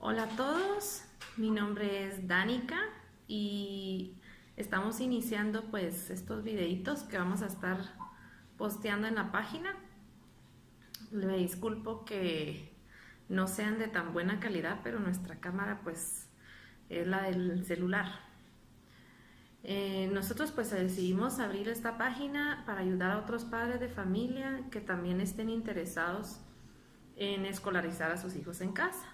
Hola a todos, mi nombre es Danica y estamos iniciando pues estos videitos que vamos a estar posteando en la página. Me disculpo que no sean de tan buena calidad, pero nuestra cámara pues es la del celular. Nosotros pues decidimos abrir esta página para ayudar a otros padres de familia que también estén interesados en escolarizar a sus hijos en casa.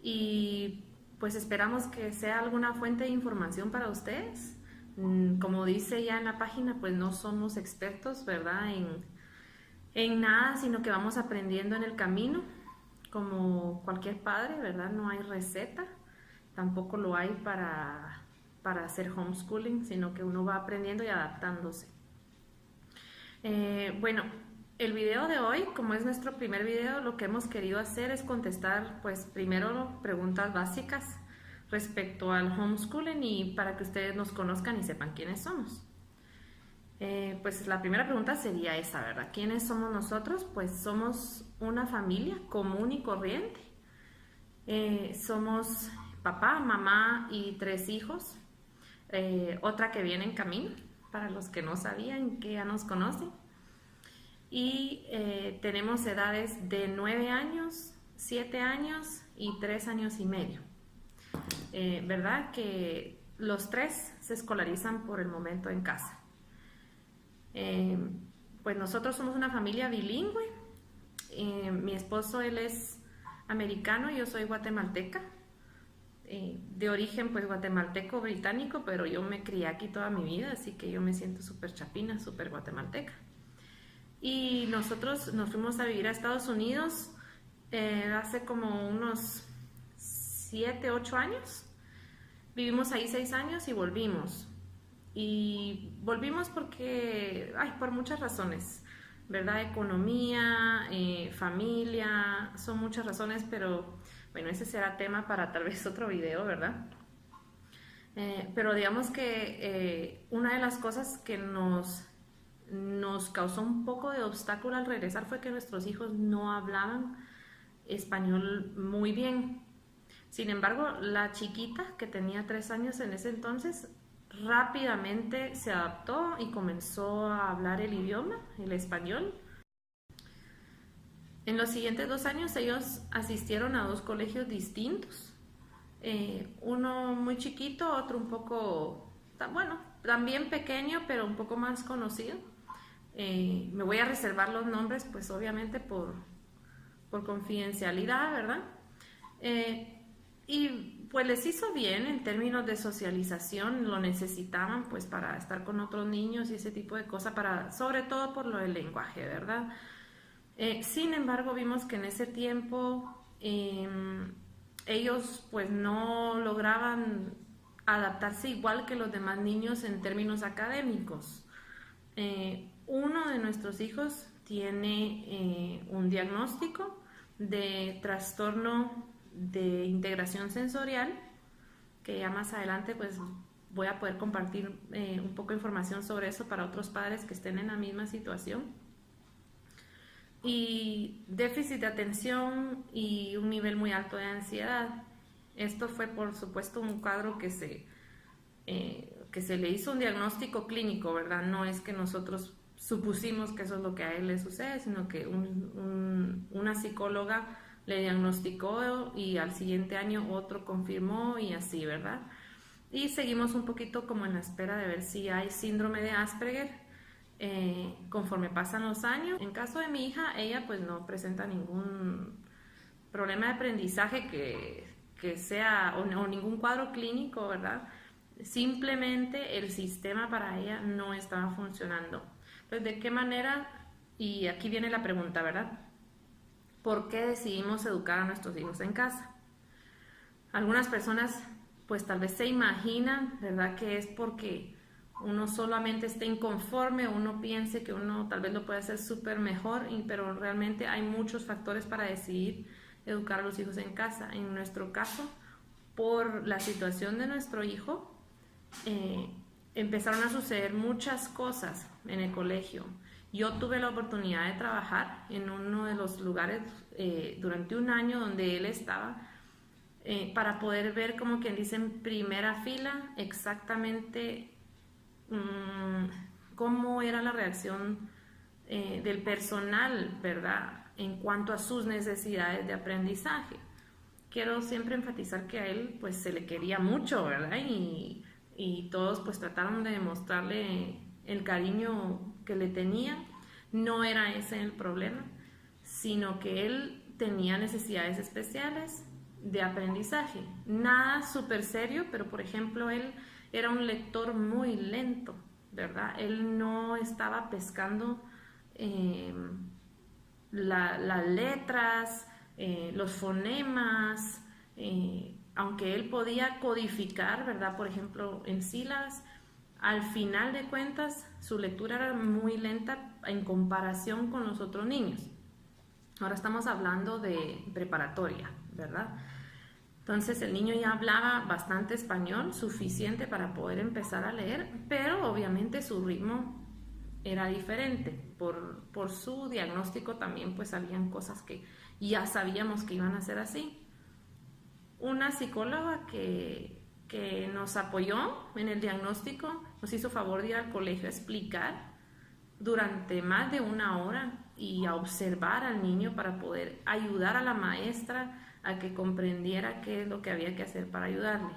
Y pues esperamos que sea alguna fuente de información para ustedes. Como dice ya en la página, pues no somos expertos, ¿verdad? En nada, sino que vamos aprendiendo en el camino, como cualquier padre, ¿verdad? No hay receta, tampoco lo hay para hacer homeschooling, sino que uno va aprendiendo y adaptándose. Bueno, el video de hoy, como es nuestro primer video, lo que hemos querido hacer es contestar, pues primero preguntas básicas respecto al homeschooling y para que ustedes nos conozcan y sepan quiénes somos. Pues la primera pregunta sería esa, ¿verdad? ¿Quiénes somos nosotros? Pues somos una familia común y corriente. Somos papá, mamá y 3 hijos. Otra que viene en camino, para los que no sabían, que ya nos conocen. Y tenemos edades de 9 años, 7 años y 3 años y medio. ¿Verdad? Que los 3 se escolarizan por el momento en casa. Pues nosotros somos una familia bilingüe. Mi esposo, él es americano, yo soy guatemalteca. De origen pues guatemalteco británico, pero yo me crié aquí toda mi vida, así que yo me siento súper chapina, súper guatemalteca. Y nosotros nos fuimos a vivir a Estados Unidos hace como unos 7, 8 años. Vivimos ahí 6 años y volvimos. Y volvimos porque, por muchas razones, ¿verdad? Economía, familia, son muchas razones, pero bueno, ese será tema para tal vez otro video, ¿verdad? Pero digamos que una de las cosas que nos causó un poco de obstáculo al regresar fue que nuestros hijos no hablaban español muy bien. Sin embargo, la chiquita, que tenía 3 años en ese entonces, rápidamente se adaptó y comenzó a hablar el idioma, el español. En los siguientes 2 años ellos asistieron a 2 colegios distintos. Uno muy chiquito, otro un poco, bueno, también pequeño, pero un poco más conocido. Me voy a reservar los nombres, pues obviamente por confidencialidad, ¿verdad? Y pues les hizo bien en términos de socialización, lo necesitaban pues para estar con otros niños y ese tipo de cosas, sobre todo por lo del lenguaje, ¿verdad? Sin embargo, vimos que en ese tiempo ellos pues no lograban adaptarse igual que los demás niños en términos académicos. Uno de nuestros hijos tiene un diagnóstico de trastorno de integración sensorial, que ya más adelante pues voy a poder compartir un poco de información sobre eso para otros padres que estén en la misma situación, y déficit de atención y un nivel muy alto de ansiedad. Esto fue por supuesto un cuadro que se le hizo un diagnóstico clínico, ¿verdad? No es que nosotros supusimos que eso es lo que a él le sucede, sino que una psicóloga le diagnosticó y al siguiente año otro confirmó y así, ¿verdad? Y seguimos un poquito como en la espera de ver si hay síndrome de Asperger conforme pasan los años. En caso de mi hija, ella pues no presenta ningún problema de aprendizaje que sea, o ningún cuadro clínico, ¿verdad? Simplemente el sistema para ella no estaba funcionando. Entonces, ¿de qué manera? Y aquí viene la pregunta, ¿verdad? ¿Por qué decidimos educar a nuestros hijos en casa? Algunas personas pues tal vez se imaginan, ¿verdad?, que es porque uno solamente esté inconforme, uno piense que uno tal vez lo puede hacer súper mejor, pero realmente hay muchos factores para decidir educar a los hijos en casa. En nuestro caso, por la situación de nuestro hijo, empezaron a suceder muchas cosas en el colegio. Yo tuve la oportunidad de trabajar en uno de los lugares durante un año donde él estaba, para poder ver, como quien dice, en primera fila exactamente cómo era la reacción del personal, ¿verdad? En cuanto a sus necesidades de aprendizaje. Quiero siempre enfatizar que a él pues se le quería mucho, ¿verdad? Y todos pues trataron de demostrarle el cariño que le tenían. No era ese el problema, sino que él tenía necesidades especiales de aprendizaje. Nada súper serio, pero por ejemplo él era un lector muy lento, ¿verdad? Él no estaba pescando las letras, los fonemas, aunque él podía codificar, ¿verdad? Por ejemplo, en sílabas, al final de cuentas su lectura era muy lenta en comparación con los otros niños. Ahora estamos hablando de preparatoria, ¿verdad? Entonces el niño ya hablaba bastante español, suficiente para poder empezar a leer, pero obviamente su ritmo era diferente. Por su diagnóstico también pues habían cosas que ya sabíamos que iban a ser así. Una psicóloga que nos apoyó en el diagnóstico nos hizo favor de ir al colegio a explicar durante más de 1 hora y a observar al niño para poder ayudar a la maestra a que comprendiera qué es lo que había que hacer para ayudarle.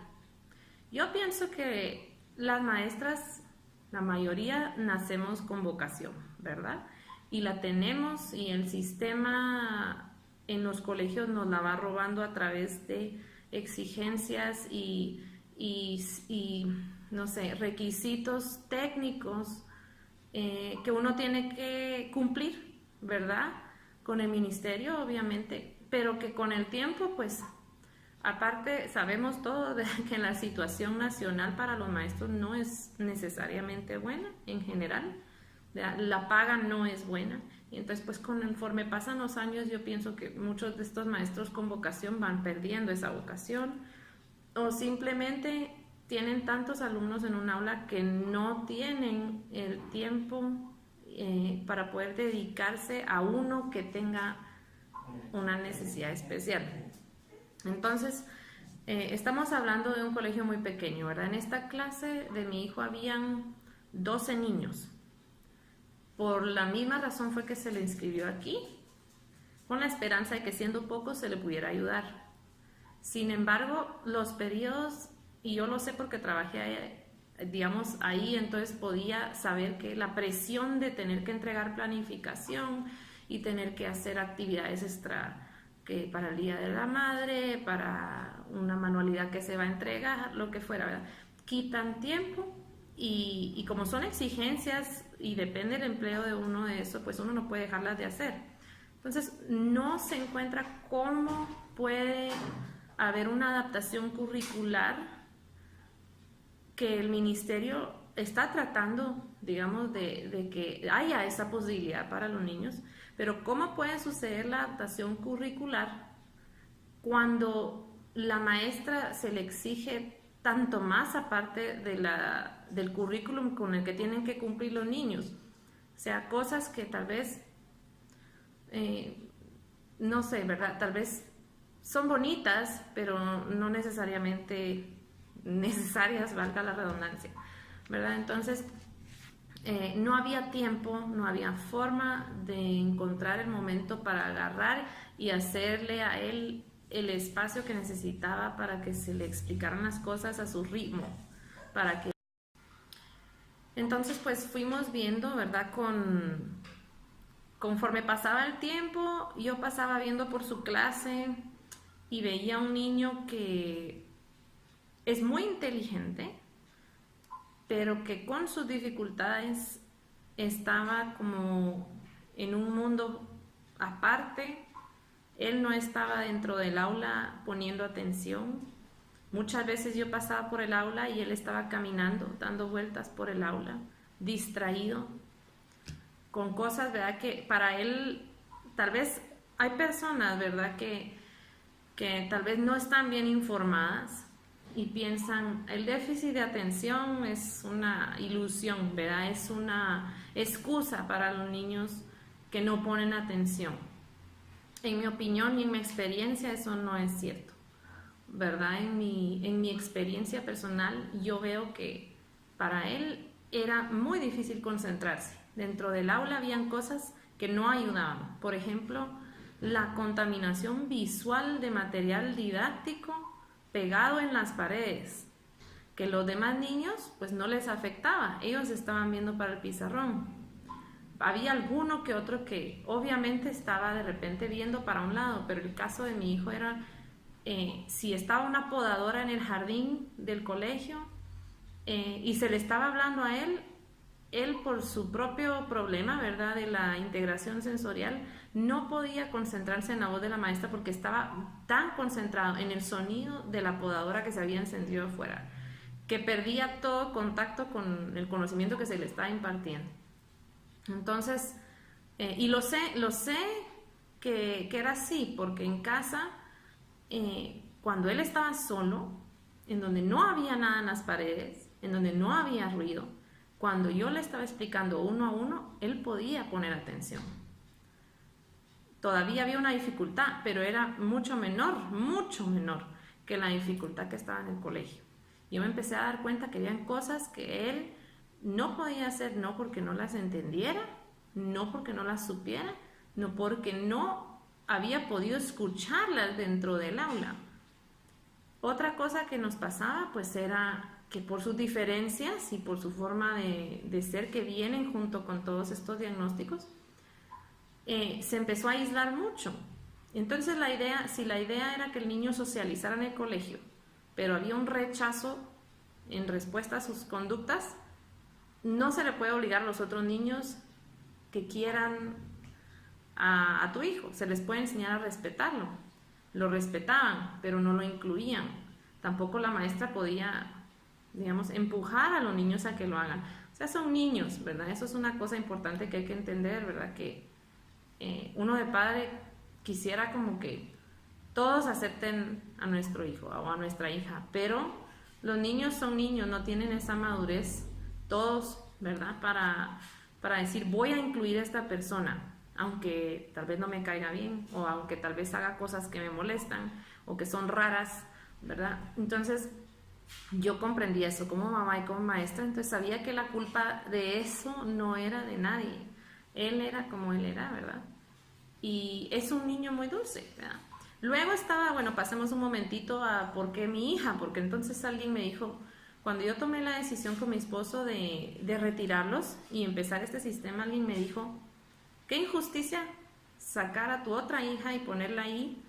Yo pienso que las maestras, la mayoría, nacemos con vocación, ¿verdad? Y la tenemos, y el sistema en los colegios nos la va robando a través de exigencias y no sé, requisitos técnicos que uno tiene que cumplir, ¿verdad? Con el ministerio, obviamente, pero que con el tiempo, pues, aparte, sabemos todo de que la situación nacional para los maestros no es necesariamente buena en general. La paga no es buena. Y entonces, pues, conforme pasan los años, yo pienso que muchos de estos maestros con vocación van perdiendo esa vocación, o simplemente tienen tantos alumnos en un aula que no tienen el tiempo para poder dedicarse a uno que tenga una necesidad especial. Entonces, estamos hablando de un colegio muy pequeño, ¿verdad? En esta clase de mi hijo habían 12 niños. Por la misma razón fue que se le inscribió aquí, con la esperanza de que siendo poco se le pudiera ayudar. Sin embargo, los periodos, y yo lo sé porque trabajé, digamos, ahí, entonces podía saber que la presión de tener que entregar planificación y tener que hacer actividades extra, que para el Día de la Madre, para una manualidad que se va a entregar, lo que fuera, ¿verdad? Quitan tiempo y como son exigencias y depende el empleo de uno de eso, pues uno no puede dejarlas de hacer. Entonces, no se encuentra cómo puede haber una adaptación curricular que el ministerio está tratando, digamos, de que haya esa posibilidad para los niños, pero ¿cómo puede suceder la adaptación curricular cuando la maestra se le exige tanto más aparte del currículum con el que tienen que cumplir los niños? O sea, cosas que tal vez, no sé, ¿verdad? Tal vez son bonitas, pero no necesariamente necesarias, valga la redundancia, ¿verdad? Entonces, no había tiempo, no había forma de encontrar el momento para agarrar y hacerle a él el espacio que necesitaba para que se le explicaran las cosas a su ritmo, para que... Entonces, pues fuimos viendo, ¿verdad? Conforme pasaba el tiempo, yo pasaba viendo por su clase y veía un niño que es muy inteligente, pero que con sus dificultades estaba como en un mundo aparte. Él no estaba dentro del aula poniendo atención. Muchas veces yo pasaba por el aula y él estaba caminando, dando vueltas por el aula, distraído, con cosas, ¿verdad? Que para él, tal vez hay personas, ¿verdad? Que tal vez no están bien informadas y piensan, el déficit de atención es una ilusión, ¿verdad? Es una excusa para los niños que no ponen atención. En mi opinión y en mi experiencia eso no es cierto. ¿verdad? En mi experiencia personal, yo veo que para él era muy difícil concentrarse. Dentro del aula habían cosas que no ayudaban. Por ejemplo, la contaminación visual de material didáctico pegado en las paredes, que los demás niños pues no les afectaba, ellos estaban viendo para el pizarrón. Había alguno que otro que obviamente estaba de repente viendo para un lado, pero el caso de mi hijo era, si estaba una podadora en el jardín del colegio y se le estaba hablando a él por su propio problema, ¿verdad?, de la integración sensorial, no podía concentrarse en la voz de la maestra porque estaba tan concentrado en el sonido de la podadora que se había encendido afuera, que perdía todo contacto con el conocimiento que se le estaba impartiendo. Entonces, y lo sé que era así, porque en casa, cuando él estaba solo, en donde no había nada en las paredes, en donde no había ruido, cuando yo le estaba explicando uno a uno, él podía poner atención. Todavía había una dificultad, pero era mucho menor que la dificultad que estaba en el colegio. Yo me empecé a dar cuenta que habían cosas que él no podía hacer, no porque no las entendiera, no porque no las supiera, no porque no había podido escucharlas dentro del aula. Otra cosa que nos pasaba pues era que por sus diferencias y por su forma de ser que vienen junto con todos estos diagnósticos, se empezó a aislar mucho. Entonces si la idea era que el niño socializara en el colegio, pero había un rechazo en respuesta a sus conductas, no se le puede obligar a los otros niños que quieran a tu hijo, se les puede enseñar a respetarlo. Lo respetaban, pero no lo incluían. Tampoco la maestra podía, digamos, empujar a los niños a que lo hagan. O sea, son niños, ¿verdad? Eso es una cosa importante que hay que entender, ¿verdad? Que uno de padre quisiera como que todos acepten a nuestro hijo o a nuestra hija, pero los niños son niños, no tienen esa madurez, todos, ¿verdad? Para decir, voy a incluir a esta persona, aunque tal vez no me caiga bien, o aunque tal vez haga cosas que me molestan, o que son raras, ¿verdad? Entonces, yo comprendí eso como mamá y como maestra, entonces sabía que la culpa de eso no era de nadie. Él era como él era, ¿verdad? Y es un niño muy dulce, ¿verdad? Luego pasemos un momentito a por qué mi hija, porque entonces alguien me dijo, cuando yo tomé la decisión con mi esposo de retirarlos y empezar este sistema, alguien me dijo, qué injusticia sacar a tu otra hija y ponerla ahí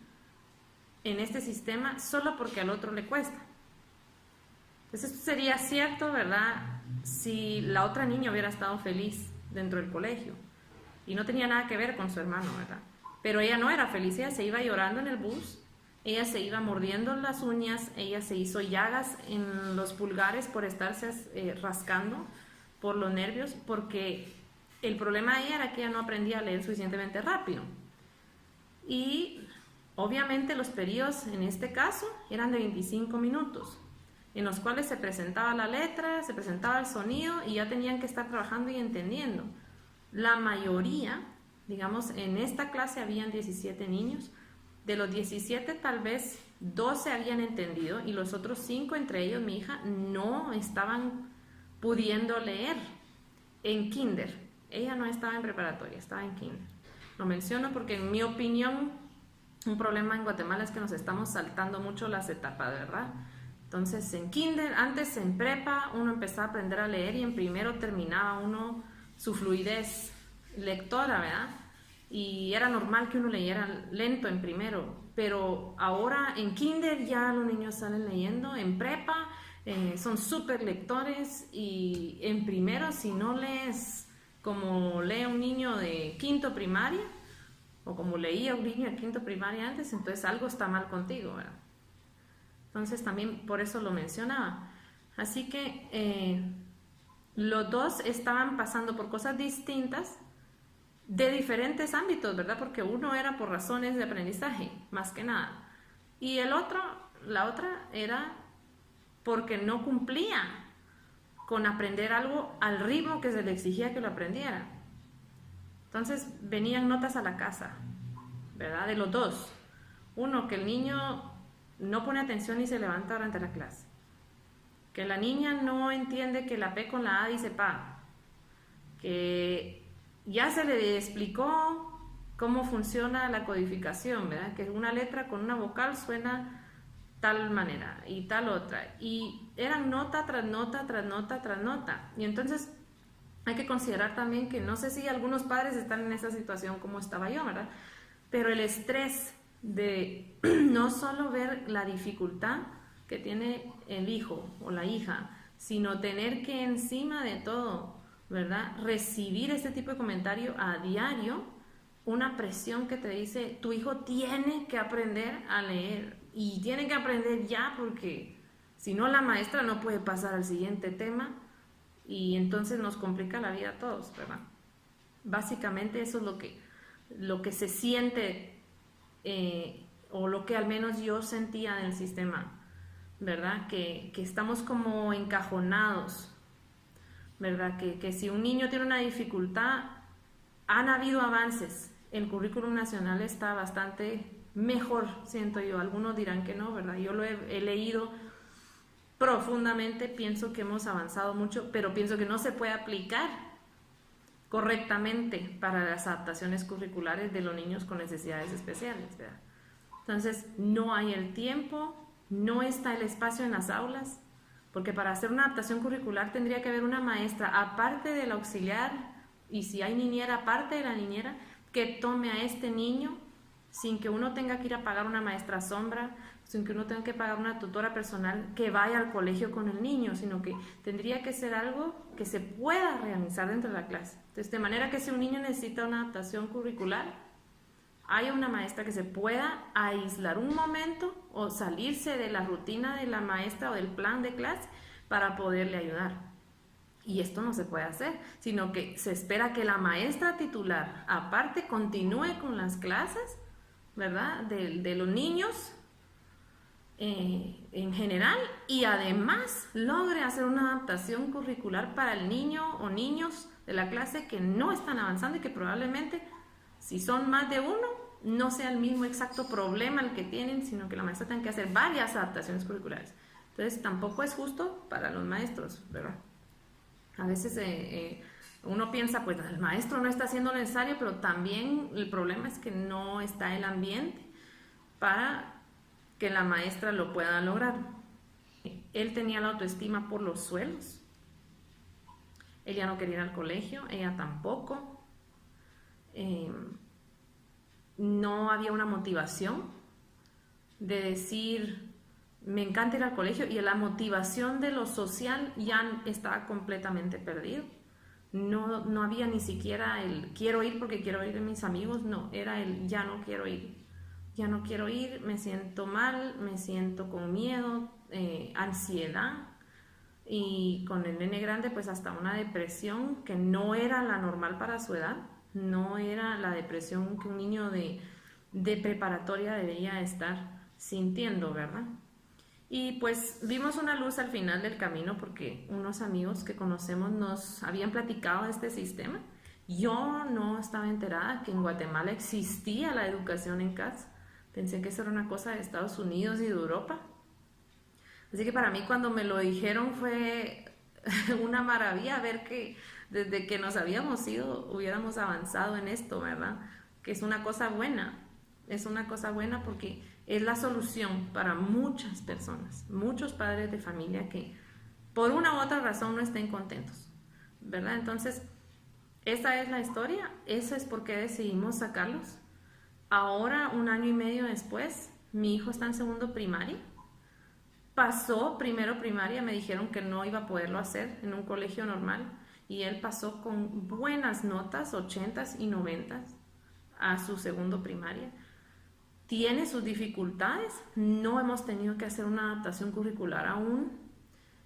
en este sistema solo porque al otro le cuesta. Entonces esto sería cierto, ¿verdad?, si la otra niña hubiera estado feliz dentro del colegio y no tenía nada que ver con su hermano, ¿verdad? Pero ella no era feliz, ella se iba llorando en el bus, ella se iba mordiendo las uñas, ella se hizo llagas en los pulgares por estarse rascando por los nervios, porque el problema de ella era que ella no aprendía a leer suficientemente rápido. Y obviamente los periodos en este caso eran de 25 minutos, en los cuales se presentaba la letra, se presentaba el sonido y ya tenían que estar trabajando y entendiendo. La mayoría, digamos, en esta clase habían 17 niños, de los 17 tal vez 12 habían entendido y los otros 5, entre ellos mi hija, no estaban pudiendo leer en kinder. Ella no estaba en preparatoria, estaba en kinder. Lo menciono porque en mi opinión un problema en Guatemala es que nos estamos saltando mucho las etapas, ¿verdad? Entonces en kinder, antes en prepa uno empezaba a aprender a leer y en primero terminaba uno su fluidez lectora, ¿verdad? Y era normal que uno leyera lento en primero, pero ahora en kinder ya los niños salen leyendo, en prepa son súper lectores y en primero si no lees como lee un niño de quinto primaria o como leía un niño de quinto primaria antes, entonces algo está mal contigo, ¿verdad? Entonces también por eso lo mencionaba. Así que los dos estaban pasando por cosas distintas de diferentes ámbitos, ¿verdad? Porque uno era por razones de aprendizaje, más que nada. Y la otra era porque no cumplía con aprender algo al ritmo que se le exigía que lo aprendiera. Entonces venían notas a la casa, ¿verdad? De los dos. Uno, que el niño no pone atención y se levanta durante la clase. Que la niña no entiende que la P con la A dice pa. Que ya se le explicó cómo funciona la codificación, ¿verdad? Que una letra con una vocal suena tal manera y tal otra. Y eran nota tras nota, tras nota, tras nota. Y entonces hay que considerar también que no sé si algunos padres están en esa situación como estaba yo, ¿verdad? Pero el estrés de no solo ver la dificultad que tiene el hijo o la hija, sino tener que encima de todo, ¿verdad?, recibir este tipo de comentario a diario, una presión que te dice, tu hijo tiene que aprender a leer y tiene que aprender ya porque si no la maestra no puede pasar al siguiente tema y entonces nos complica la vida a todos, ¿verdad? Básicamente eso es lo que se siente o lo que al menos yo sentía en el sistema, ¿verdad? Que estamos como encajonados, ¿verdad? Que si un niño tiene una dificultad, han habido avances. El currículum nacional está bastante mejor, siento yo. Algunos dirán que no, ¿verdad? Yo lo he leído profundamente, pienso que hemos avanzado mucho, pero pienso que no se puede aplicar correctamente para las adaptaciones curriculares de los niños con necesidades especiales, ¿verdad? Entonces, no hay el tiempo, no está el espacio en las aulas, porque para hacer una adaptación curricular tendría que haber una maestra, aparte del auxiliar, y si hay niñera, aparte de la niñera, que tome a este niño sin que uno tenga que ir a pagar una maestra sombra, sin que uno tenga que pagar una tutora personal que vaya al colegio con el niño, sino que tendría que ser algo que se pueda realizar dentro de la clase. Entonces, de manera que si un niño necesita una adaptación curricular, haya una maestra que se pueda aislar un momento o salirse de la rutina de la maestra o del plan de clase para poderle ayudar. Y esto no se puede hacer, sino que se espera que la maestra titular, aparte, continúe con las clases, ¿verdad?, de los niños en general, y además logre hacer una adaptación curricular para el niño o niños de la clase que no están avanzando y que probablemente, si son más de uno, no sea el mismo exacto problema el que tienen, sino que la maestra tenga que hacer varias adaptaciones curriculares. Entonces tampoco es justo para los maestros, ¿verdad? A veces uno piensa, pues el maestro no está haciendo lo necesario, pero también el problema es que no está el ambiente para que la maestra lo pueda lograr. Él tenía la autoestima por los suelos. Él ya no quería ir al colegio, ella tampoco. No había una motivación de decir, me encanta ir al colegio, y la motivación de lo social ya estaba completamente perdido. No había ni siquiera el quiero ir porque quiero ir a mis amigos, no, era el ya no quiero ir. Ya no quiero ir, me siento mal, me siento con miedo, ansiedad, y con el nene grande pues hasta una depresión que no era la normal para su edad, no era la depresión que un niño de preparatoria debería estar sintiendo, ¿verdad? Y pues vimos una luz al final del camino porque unos amigos que conocemos nos habían platicado de este sistema. Yo no estaba enterada que en Guatemala existía la educación en casa. Pensé que eso era una cosa de Estados Unidos y de Europa. Así que para mí cuando me lo dijeron fue una maravilla ver que desde que nos habíamos ido hubiéramos avanzado en esto, ¿verdad? Que es una cosa buena. Es una cosa buena porque es la solución para muchas personas, muchos padres de familia que por una u otra razón no estén contentos, ¿verdad? Entonces, esa es la historia, eso es por qué decidimos sacarlos. Ahora, 1 año y medio después, mi hijo está en segundo primaria. Pasó primero primaria, me dijeron que no iba a poderlo hacer en un colegio normal, y él pasó con buenas notas, 80s y 90s, a su segundo primaria. Tiene sus dificultades, no hemos tenido que hacer una adaptación curricular aún,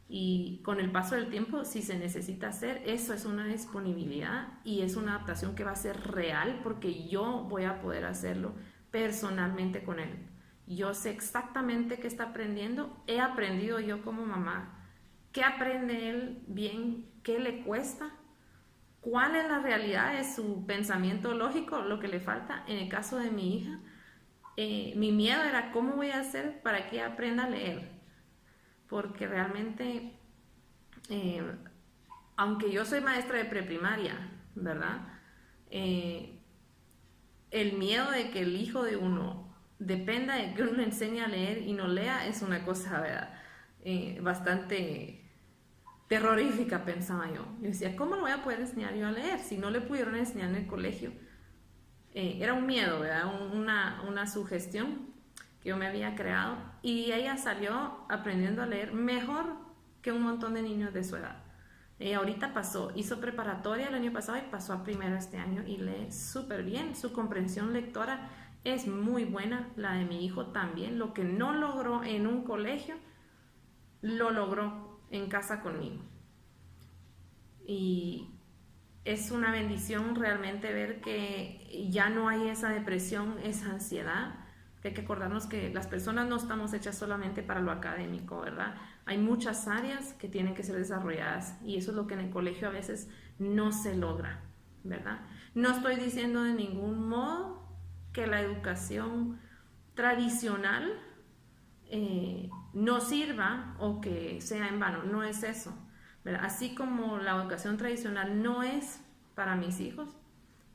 y con el paso del tiempo, si se necesita hacer, eso es una disponibilidad y es una adaptación que va a ser real porque yo voy a poder hacerlo personalmente con él. Yo sé exactamente qué está aprendiendo, he aprendido yo como mamá, qué aprende él bien, qué le cuesta, cuál es la realidad de su pensamiento lógico, lo que le falta. En el caso de mi hija, mi miedo era cómo voy a hacer para que aprenda a leer, porque realmente, eh, aunque yo soy maestra de preprimaria, ¿verdad? Eh, el miedo de que el hijo de uno dependa de que uno le enseñe a leer y no lea es una cosa, ¿verdad? Bastante terrorífica, pensaba yo. Yo decía, ¿cómo lo voy a poder enseñar yo a leer si no le pudieron enseñar en el colegio? Era un miedo, ¿verdad? Una sugestión que yo me había creado, y ella salió aprendiendo a leer mejor que un montón de niños de su edad. Ella ahorita hizo preparatoria el año pasado y pasó a primero este año y lee súper bien. Su comprensión lectora es muy buena, la de mi hijo también. Lo que no logró en un colegio, lo logró en casa conmigo. Y es una bendición realmente ver que ya no hay esa depresión, esa ansiedad. Que hay que acordarnos que las personas no estamos hechas solamente para lo académico, ¿verdad? Hay muchas áreas que tienen que ser desarrolladas, y eso es lo que en el colegio a veces no se logra, ¿verdad? No estoy diciendo de ningún modo que la educación tradicional no sirva o que sea en vano, no es eso, ¿verdad? Así como la educación tradicional no es para mis hijos,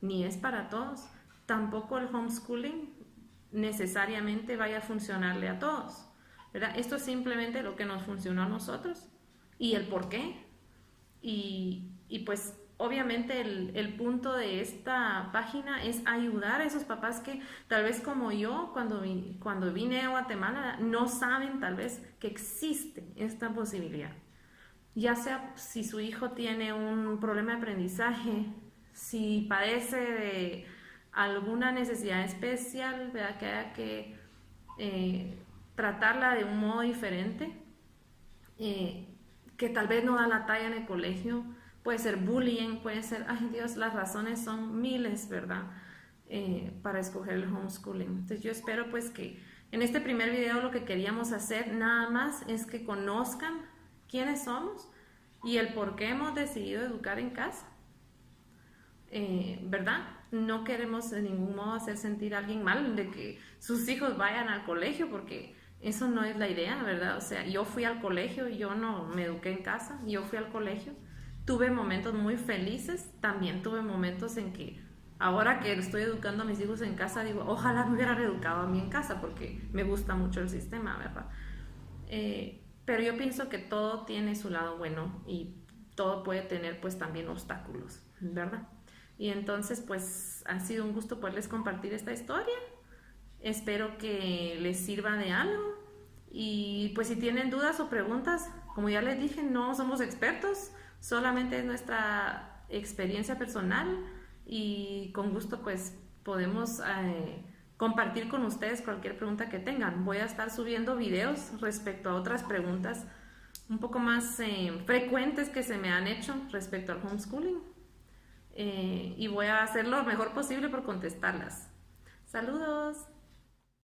ni es para todos, tampoco el homeschooling necesariamente vaya a funcionarle a todos, ¿verdad? Esto es simplemente lo que nos funcionó a nosotros y el por qué. Y pues obviamente el punto de esta página es ayudar a esos papás que tal vez como yo cuando vine a Guatemala no saben tal vez que existe esta posibilidad. Ya sea si su hijo tiene un problema de aprendizaje, si padece de alguna necesidad especial, ¿verdad? Que haya que tratarla de un modo diferente, que tal vez no da la talla en el colegio, puede ser bullying, puede ser, ay Dios, las razones son miles, ¿verdad? Para escoger el homeschooling. Entonces yo espero pues que en este primer video lo que queríamos hacer nada más es que conozcan quiénes somos y el por qué hemos decidido educar en casa. ¿Verdad? No queremos de ningún modo hacer sentir a alguien mal de que sus hijos vayan al colegio, porque eso no es la idea, ¿verdad? O sea, yo fui al colegio, yo no me eduqué en casa, yo fui al colegio, tuve momentos muy felices, también tuve momentos en que ahora que estoy educando a mis hijos en casa, digo, ojalá me hubieran educado a mí en casa, porque me gusta mucho el sistema, ¿verdad? Pero yo pienso que todo tiene su lado bueno y todo puede tener pues también obstáculos, ¿verdad? Y entonces pues ha sido un gusto poderles compartir esta historia. Espero que les sirva de algo. Y pues si tienen dudas o preguntas, como ya les dije, no somos expertos, solamente es nuestra experiencia personal y con gusto pues podemos compartir con ustedes cualquier pregunta que tengan. Voy a estar subiendo videos respecto a otras preguntas un poco más frecuentes que se me han hecho respecto al homeschooling. Y voy a hacer lo mejor posible por contestarlas. Saludos.